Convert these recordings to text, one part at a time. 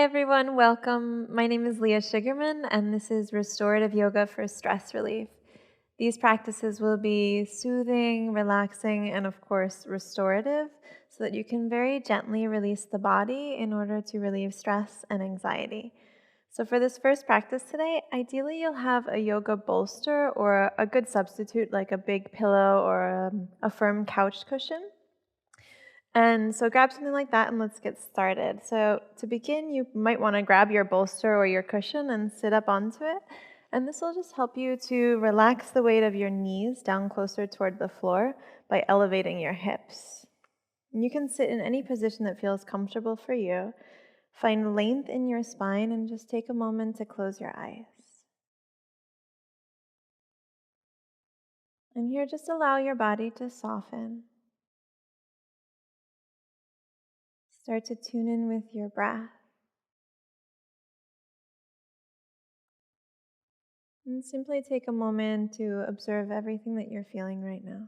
Hi everyone, welcome. My name is Leah Sugarman and this is Restorative Yoga for Stress Relief. These practices will be soothing, relaxing, and of course restorative so that you can very gently release the body in order to relieve stress and anxiety. So for this first practice today, ideally you'll have a yoga bolster or a good substitute like a big pillow or a firm couch cushion. And so grab something like that and let's get started. So to begin, you might want to grab your bolster or your cushion and sit up onto it. And this will just help you to relax the weight of your knees down closer toward the floor by elevating your hips. And you can sit in any position that feels comfortable for you. Find length in your spine and just take a moment to close your eyes. And here, just allow your body to soften. Start to tune in with your breath. And simply take a moment to observe everything that you're feeling right now.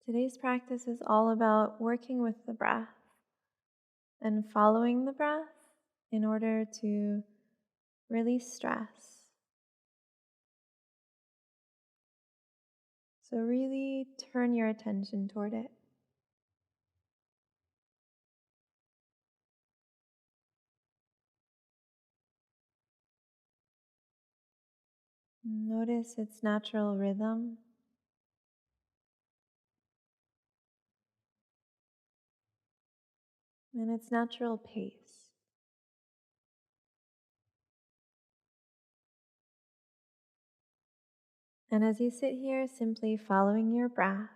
Today's practice is all about working with the breath and following the breath in order to release stress. So really turn your attention toward it. Notice its natural rhythm and its natural pace. And as you sit here simply following your breath,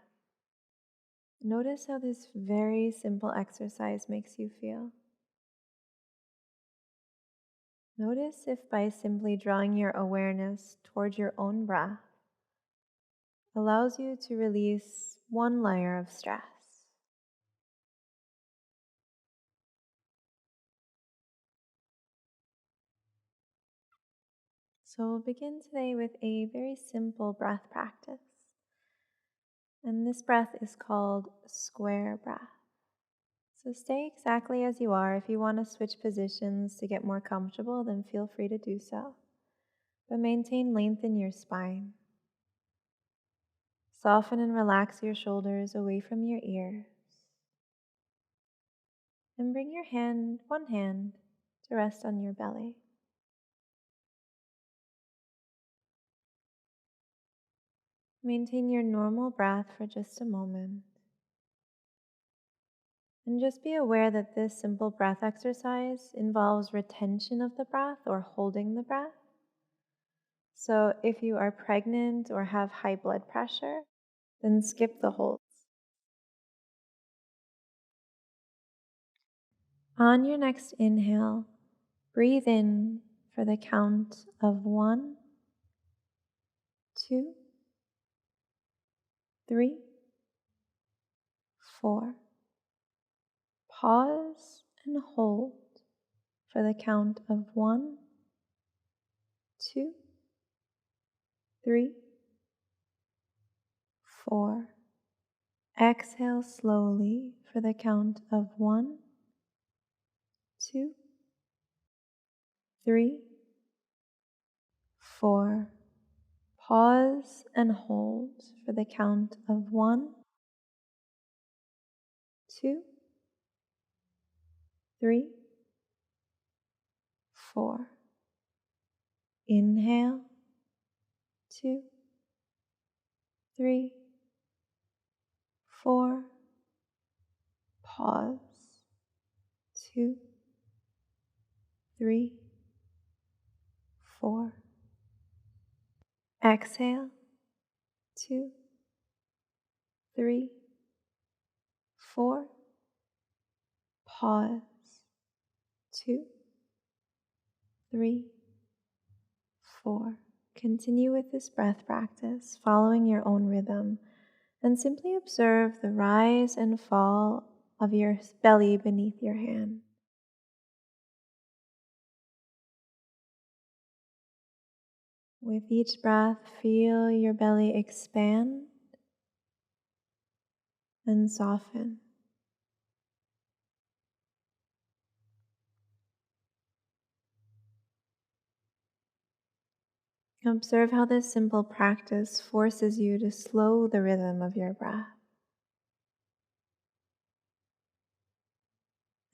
notice how this very simple exercise makes you feel. Notice if by simply drawing your awareness toward your own breath allows you to release one layer of stress. So we'll begin today with a very simple breath practice. And this breath is called square breath. So stay exactly as you are. If you want to switch positions to get more comfortable, then feel free to do so. But maintain length in your spine. Soften and relax your shoulders away from your ears. And bring your one hand, to rest on your belly. Maintain your normal breath for just a moment. And just be aware that this simple breath exercise involves retention of the breath or holding the breath. So if you are pregnant or have high blood pressure, then skip the holds. On your next inhale, breathe in for the count of 1, 2, 3, 4. Pause and hold for the count of 1, 2, 3, 4. Exhale slowly for the count of 1, 2, 3, 4. Pause and hold for the count of 1, 2, 3, 4. Inhale, 2, 3, 4. Pause, 2, 3, 4. Exhale, 2, 3, 4. Pause, 2, 3, 4. Continue with this breath practice, following your own rhythm, and simply observe the rise and fall of your belly beneath your hand. With each breath, feel your belly expand and soften. Observe how this simple practice forces you to slow the rhythm of your breath.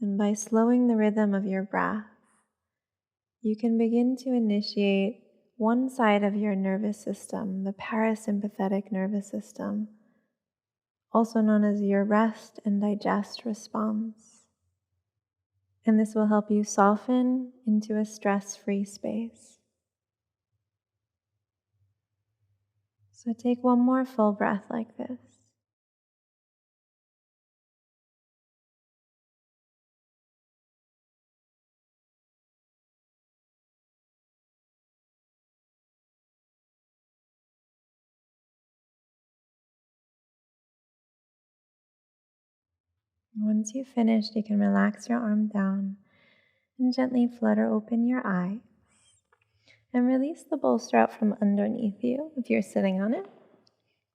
And by slowing the rhythm of your breath, you can begin to initiate one side of your nervous system, the parasympathetic nervous system, also known as your rest and digest response. And this will help you soften into a stress-free space. So take one more full breath like this. Once you've finished, you can relax your arm down and gently flutter open your eye and release the bolster out from underneath you if you're sitting on it.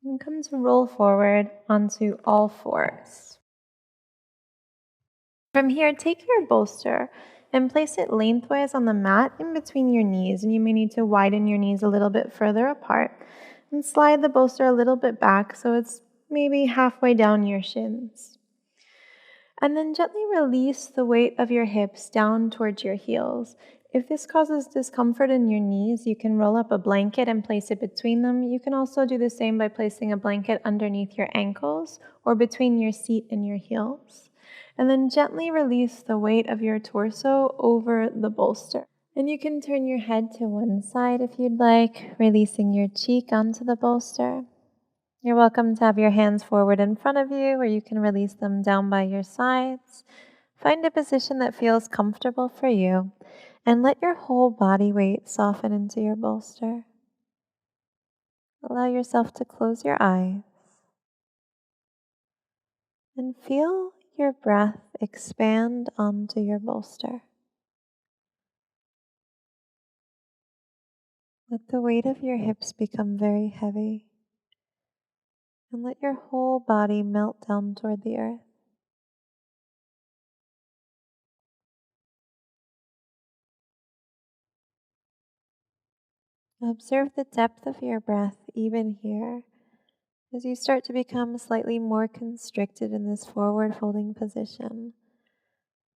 And come to roll forward onto all fours. From here, take your bolster and place it lengthwise on the mat in between your knees. And you may need to widen your knees a little bit further apart and slide the bolster a little bit back so it's maybe halfway down your shins. And then gently release the weight of your hips down towards your heels. If this causes discomfort in your knees, you can roll up a blanket and place it between them. You can also do the same by placing a blanket underneath your ankles or between your seat and your heels. And then gently release the weight of your torso over the bolster. And you can turn your head to one side if you'd like, releasing your cheek onto the bolster. You're welcome to have your hands forward in front of you, or you can release them down by your sides. Find a position that feels comfortable for you, and let your whole body weight soften into your bolster. Allow yourself to close your eyes and feel your breath expand onto your bolster. Let the weight of your hips become very heavy, and let your whole body melt down toward the earth. Observe the depth of your breath even here as you start to become slightly more constricted in this forward folding position.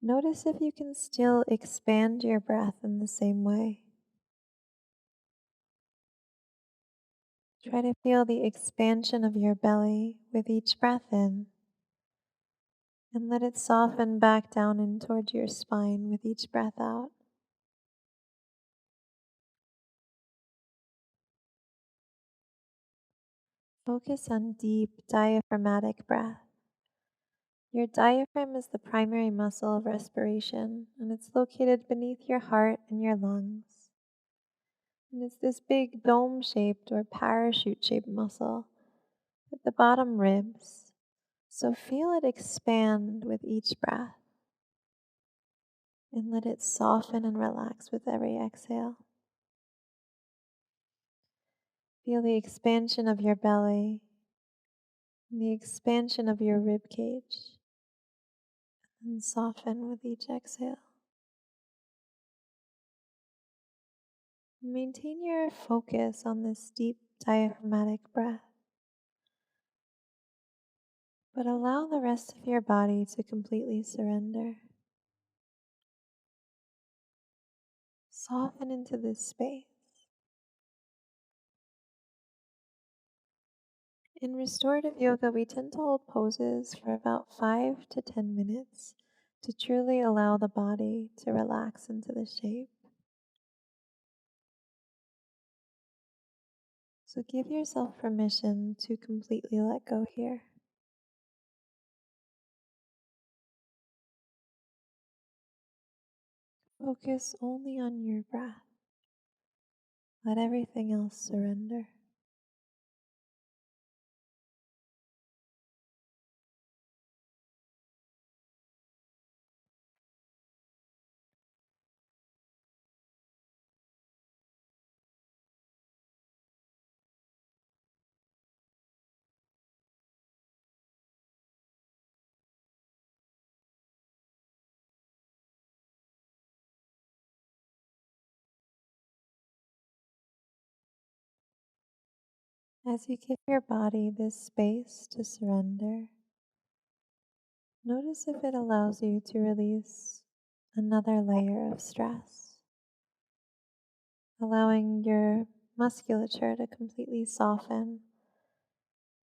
Notice if you can still expand your breath in the same way. Try to feel the expansion of your belly with each breath in, and let it soften back down in towards your spine with each breath out. Focus on deep diaphragmatic breath. Your diaphragm is the primary muscle of respiration, and it's located beneath your heart and your lungs. And it's this big dome-shaped or parachute-shaped muscle at the bottom ribs. So feel it expand with each breath, and let it soften and relax with every exhale. Feel the expansion of your belly, and the expansion of your rib cage, and soften with each exhale. Maintain your focus on this deep diaphragmatic breath, but allow the rest of your body to completely surrender. Soften into this space. In restorative yoga, we tend to hold poses for about 5 to 10 minutes to truly allow the body to relax into the shape. So give yourself permission to completely let go here. Focus only on your breath. Let everything else surrender. As you give your body this space to surrender, notice if it allows you to release another layer of stress, allowing your musculature to completely soften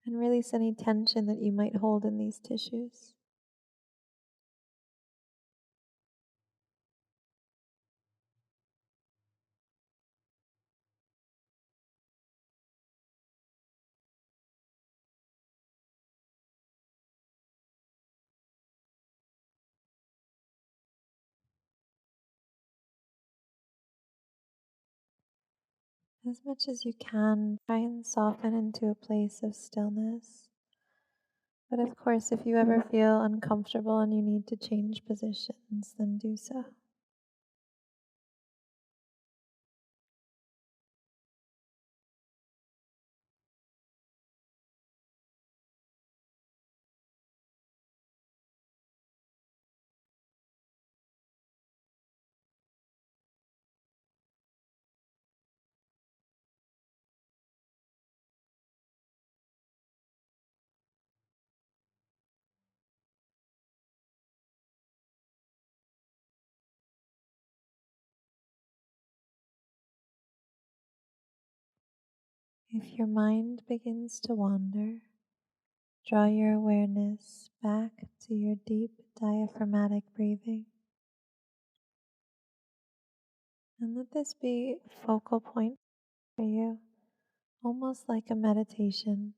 and release any tension that you might hold in these tissues. As much as you can, try and soften into a place of stillness. But of course, if you ever feel uncomfortable and you need to change positions, then do so. If your mind begins to wander, draw your awareness back to your deep diaphragmatic breathing. And let this be a focal point for you, almost like a meditation,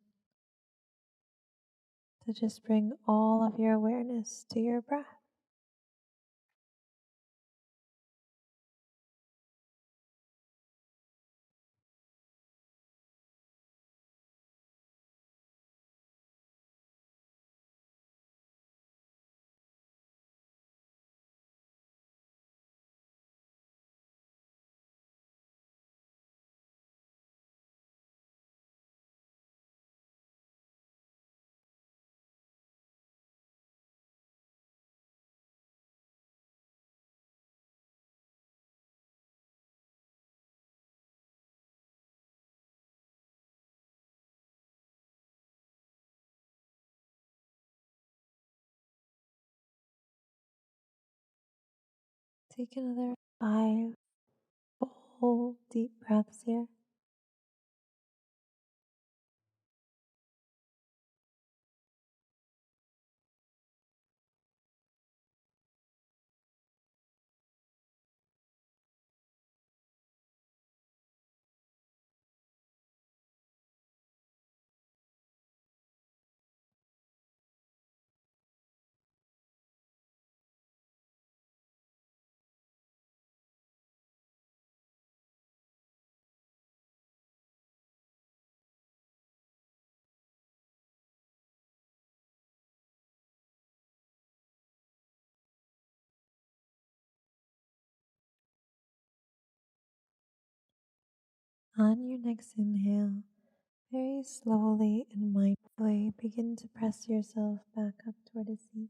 to just bring all of your awareness to your breath. Take another 5 full deep breaths here. On your next inhale, very slowly and mindfully begin to press yourself back up toward a seat.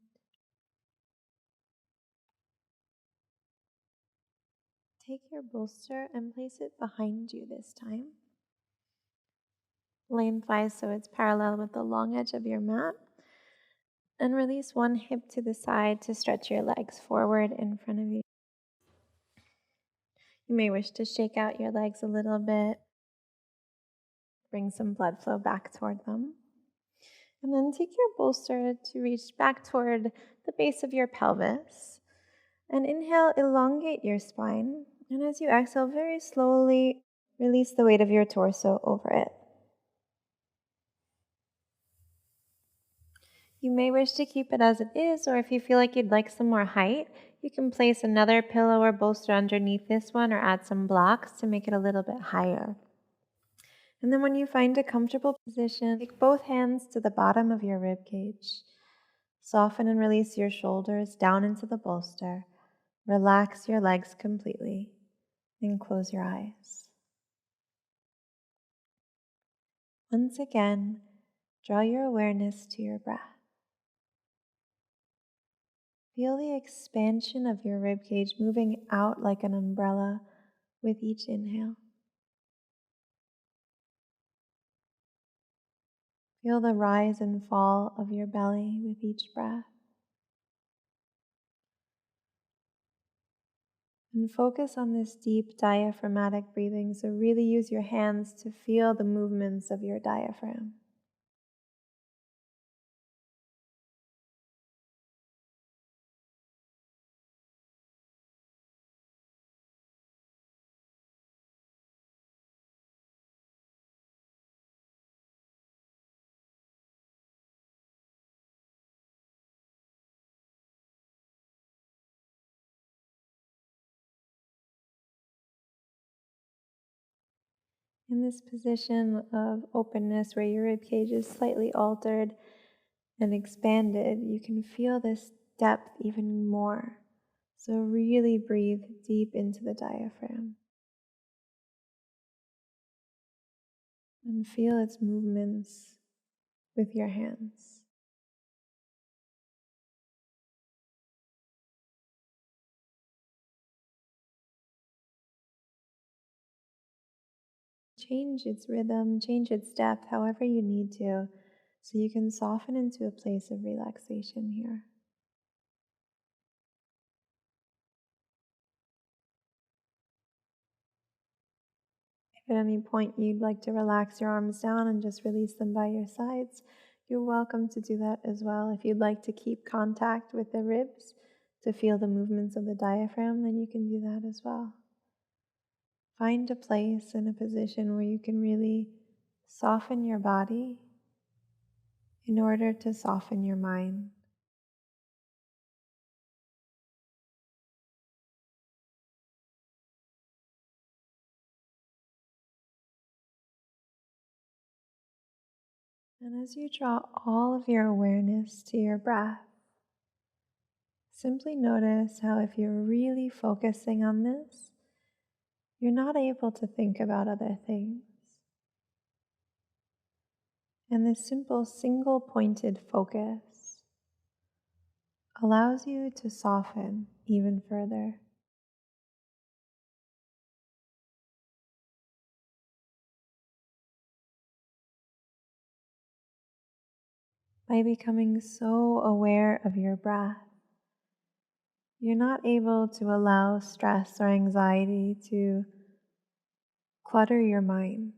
Take your bolster and place it behind you this time. Lengthwise so it's parallel with the long edge of your mat. And release one hip to the side to stretch your legs forward in front of you. You may wish to shake out your legs a little bit, bring some blood flow back toward them. And then take your bolster to reach back toward the base of your pelvis. And inhale, elongate your spine. And as you exhale, very slowly release the weight of your torso over it. You may wish to keep it as it is, or if you feel like you'd like some more height, you can place another pillow or bolster underneath this one or add some blocks to make it a little bit higher. And then when you find a comfortable position, take both hands to the bottom of your rib cage. Soften and release your shoulders down into the bolster. Relax your legs completely. And close your eyes. Once again, draw your awareness to your breath. Feel the expansion of your rib cage moving out like an umbrella with each inhale. Feel the rise and fall of your belly with each breath. And focus on this deep diaphragmatic breathing. So, really use your hands to feel the movements of your diaphragm. In this position of openness where your rib cage is slightly altered and expanded, you can feel this depth even more. So, really breathe deep into the diaphragm and feel its movements with your hands. Change its rhythm, change its depth, however you need to, so you can soften into a place of relaxation here. If at any point you'd like to relax your arms down and just release them by your sides, you're welcome to do that as well. If you'd like to keep contact with the ribs to feel the movements of the diaphragm, then you can do that as well. Find a place and a position where you can really soften your body in order to soften your mind. And as you draw all of your awareness to your breath, simply notice how if you're really focusing on this, you're not able to think about other things. And this simple single pointed focus allows you to soften even further. By becoming so aware of your breath, you're not able to allow stress or anxiety to clutter your mind.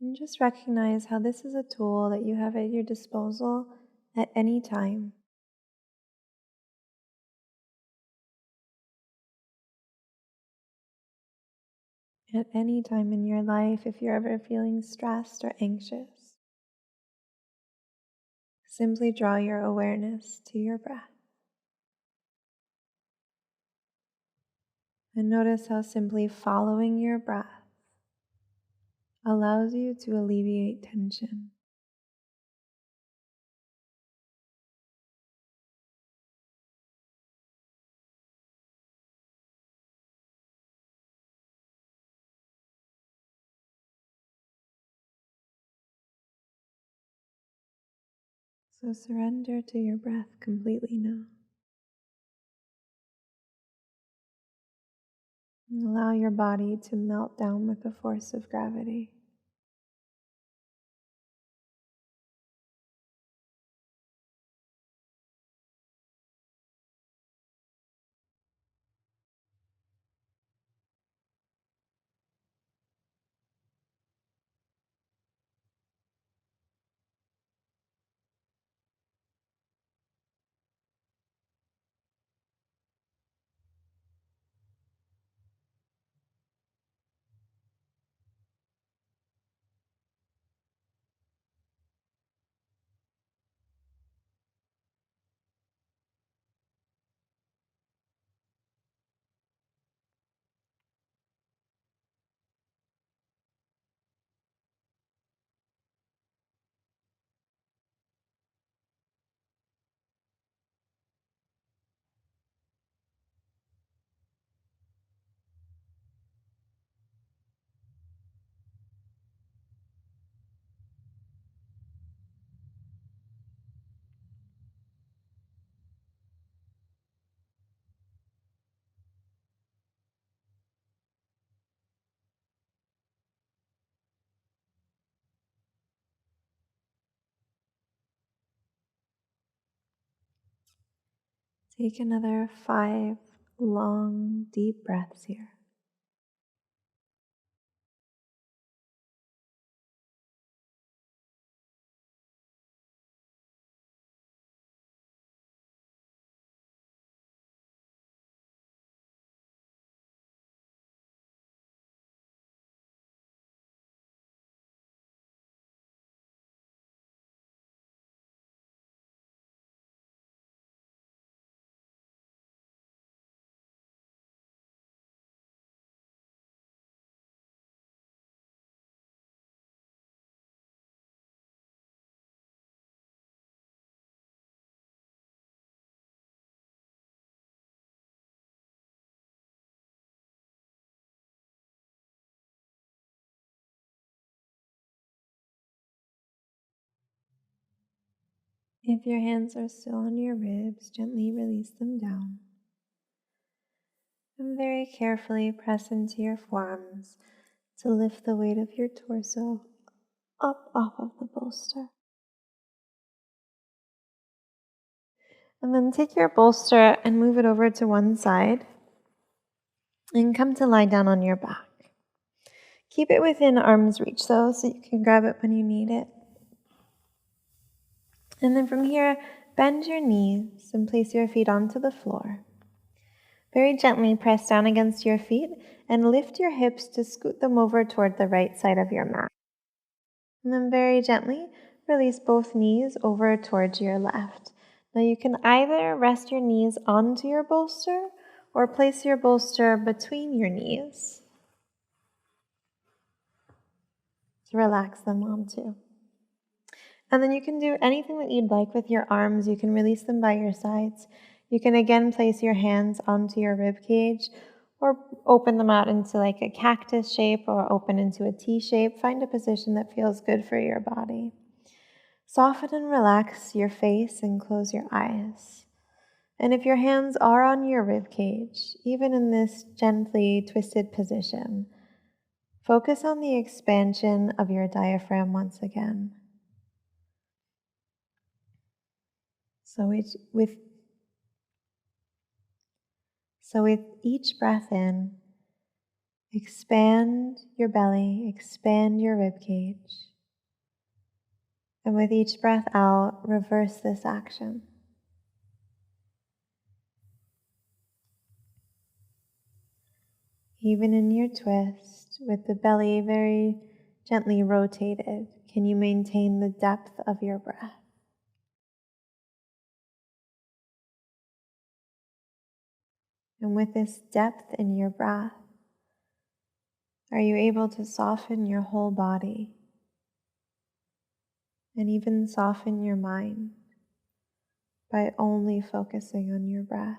And just recognize how this is a tool that you have at your disposal at any time. At any time in your life, if you're ever feeling stressed or anxious, simply draw your awareness to your breath. And notice how simply following your breath allows you to alleviate tension. So surrender to your breath completely now. And allow your body to melt down with the force of gravity. Take another 5 long, deep breaths here. If your hands are still on your ribs, gently release them down. And very carefully press into your forearms to lift the weight of your torso up off of the bolster. And then take your bolster and move it over to one side and come to lie down on your back. Keep it within arm's reach though, so you can grab it when you need it. And then from here, bend your knees and place your feet onto the floor. Very gently press down against your feet and lift your hips to scoot them over toward the right side of your mat. And then very gently release both knees over towards your left. Now you can either rest your knees onto your bolster or place your bolster between your knees to relax them onto. And then you can do anything that you'd like with your arms. You can release them by your sides. You can again place your hands onto your rib cage or open them out into like a cactus shape or open into a T shape. Find a position that feels good for your body. Soften and relax your face and close your eyes. And if your hands are on your rib cage, even in this gently twisted position, focus on the expansion of your diaphragm once again. So with each breath in, expand your belly, expand your rib cage. And with each breath out, reverse this action. Even in your twist, with the belly very gently rotated, can you maintain the depth of your breath? And with this depth in your breath, are you able to soften your whole body and even soften your mind by only focusing on your breath?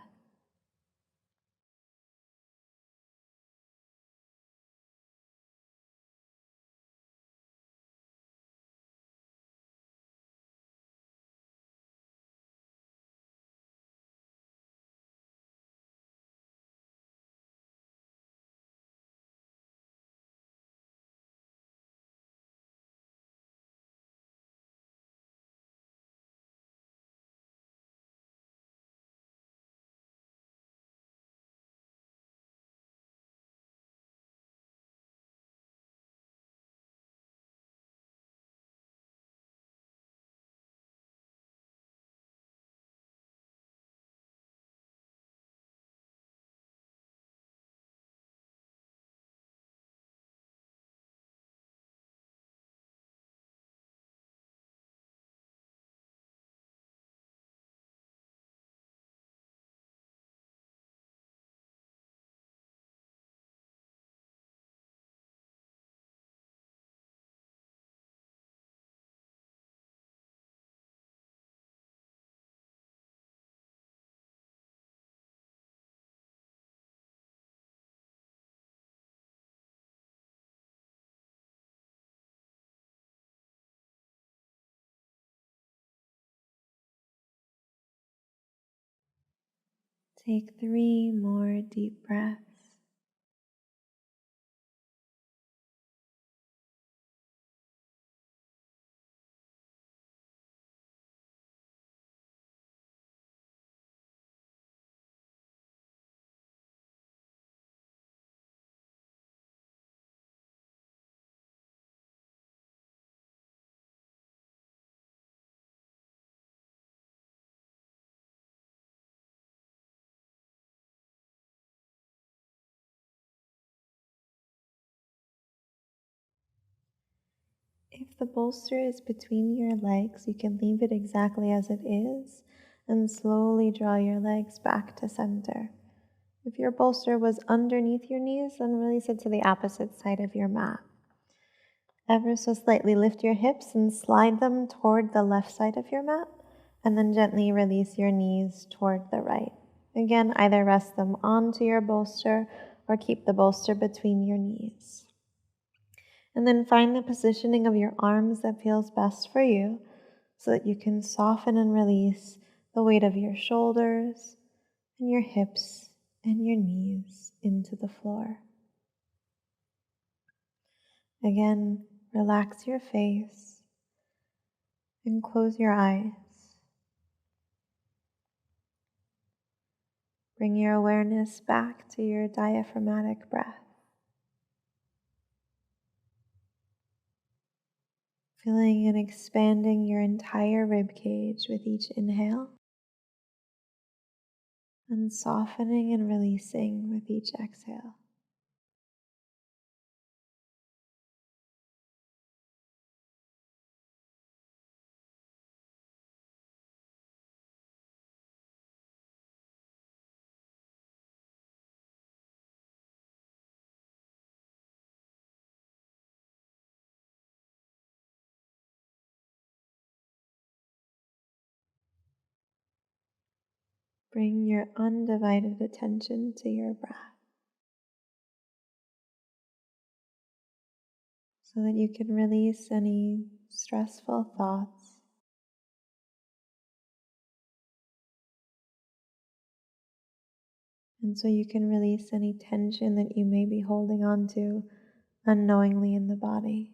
Take 3 more deep breaths. If the bolster is between your legs, you can leave it exactly as it is and slowly draw your legs back to center. If your bolster was underneath your knees, then release it to the opposite side of your mat. Ever so slightly lift your hips and slide them toward the left side of your mat, and then gently release your knees toward the right. Again, either rest them onto your bolster or keep the bolster between your knees. And then find the positioning of your arms that feels best for you so that you can soften and release the weight of your shoulders and your hips and your knees into the floor. Again, relax your face and close your eyes. Bring your awareness back to your diaphragmatic breath. Filling and expanding your entire rib cage with each inhale, and softening and releasing with each exhale. Bring your undivided attention to your breath so that you can release any stressful thoughts. And so you can release any tension that you may be holding on to unknowingly in the body.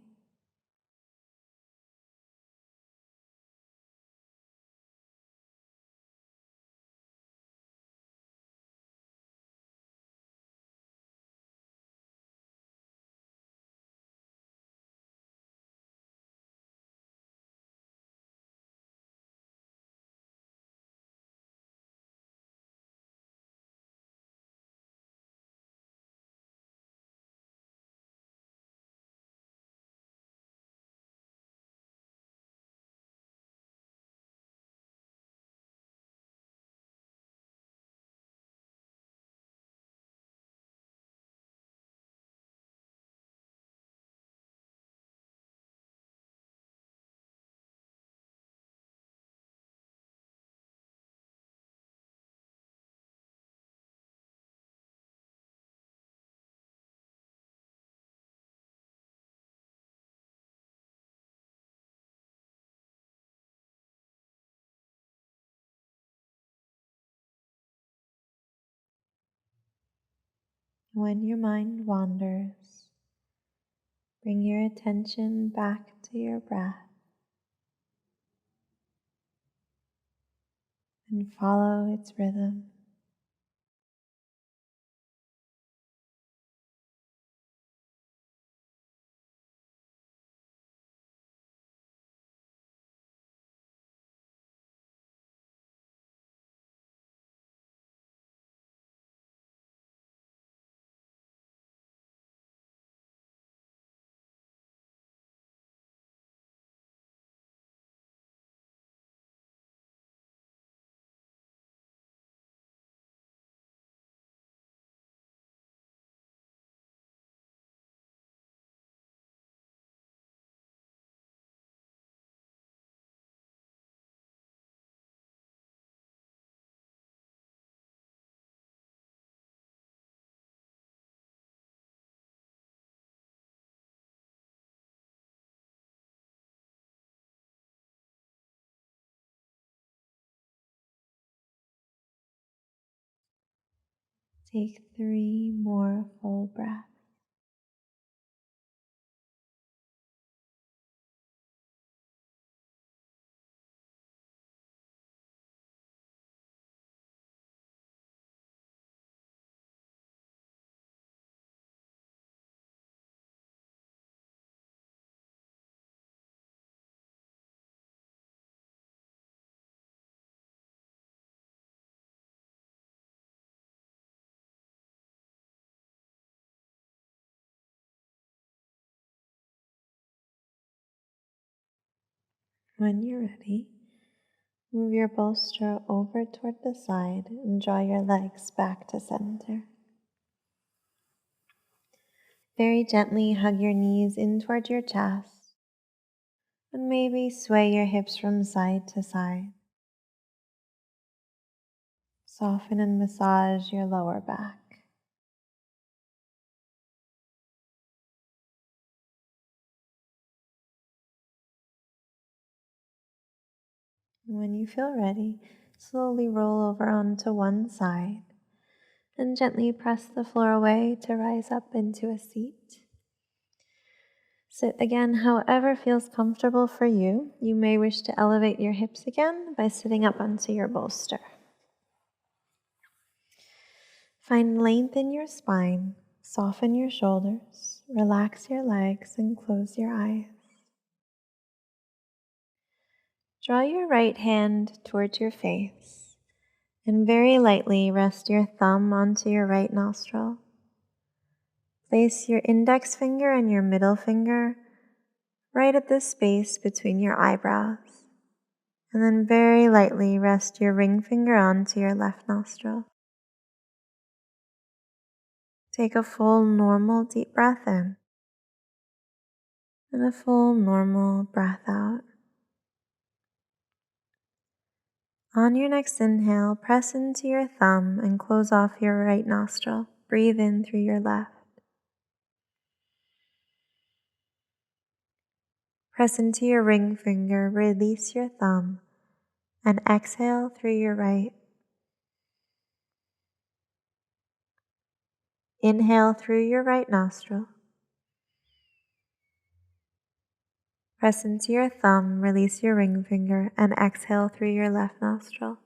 When your mind wanders, bring your attention back to your breath and follow its rhythm. Take 3 more full breaths. When you're ready, move your bolster over toward the side and draw your legs back to center. Very gently hug your knees in toward your chest and maybe sway your hips from side to side. Soften and massage your lower back. When you feel ready, slowly roll over onto one side and gently press the floor away to rise up into a seat. Sit again however feels comfortable for you. You may wish to elevate your hips again by sitting up onto your bolster. Find length in your spine, soften your shoulders, relax your legs, and close your eyes. Draw your right hand towards your face and very lightly rest your thumb onto your right nostril. Place your index finger and your middle finger right at the space between your eyebrows, and then very lightly rest your ring finger onto your left nostril. Take a full normal deep breath in and a full normal breath out. On your next inhale, press into your thumb and close off your right nostril. Breathe in through your left. Press into your ring finger, release your thumb, and exhale through your right. Inhale through your right nostril. Press into your thumb, release your ring finger, and exhale through your left nostril.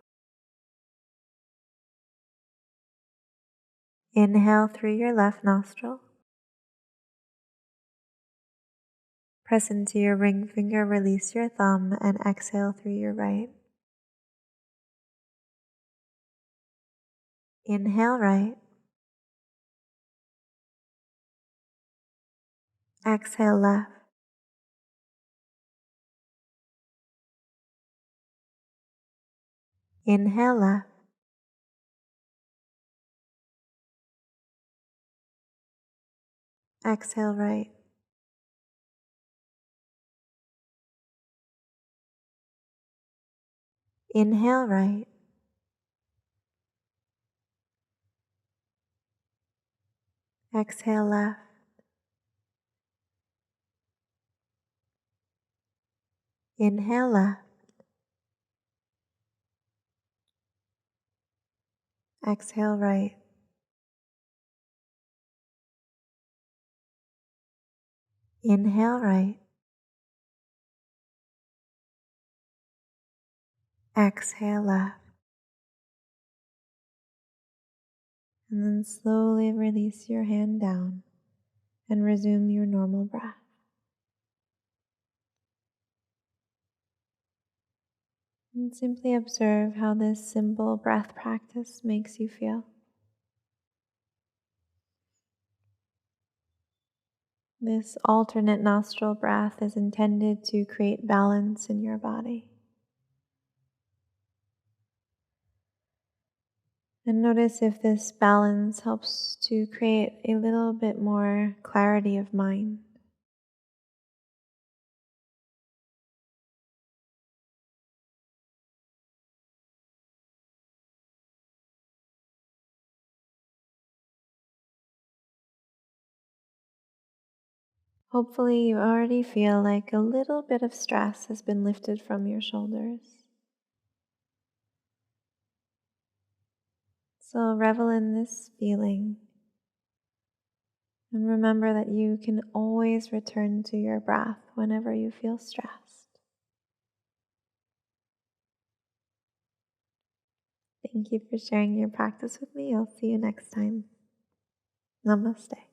Inhale through your left nostril. Press into your ring finger, release your thumb, and exhale through your right. Inhale right. Exhale left. Inhale left. Exhale right. Inhale right. Exhale left. Inhale left. Exhale right. Inhale right. Exhale left. And then slowly release your hand down and resume your normal breath. And simply observe how this simple breath practice makes you feel. This alternate nostril breath is intended to create balance in your body. And notice if this balance helps to create a little bit more clarity of mind. Hopefully you already feel like a little bit of stress has been lifted from your shoulders. So revel in this feeling and remember that you can always return to your breath whenever you feel stressed. Thank you for sharing your practice with me. I'll see you next time. Namaste.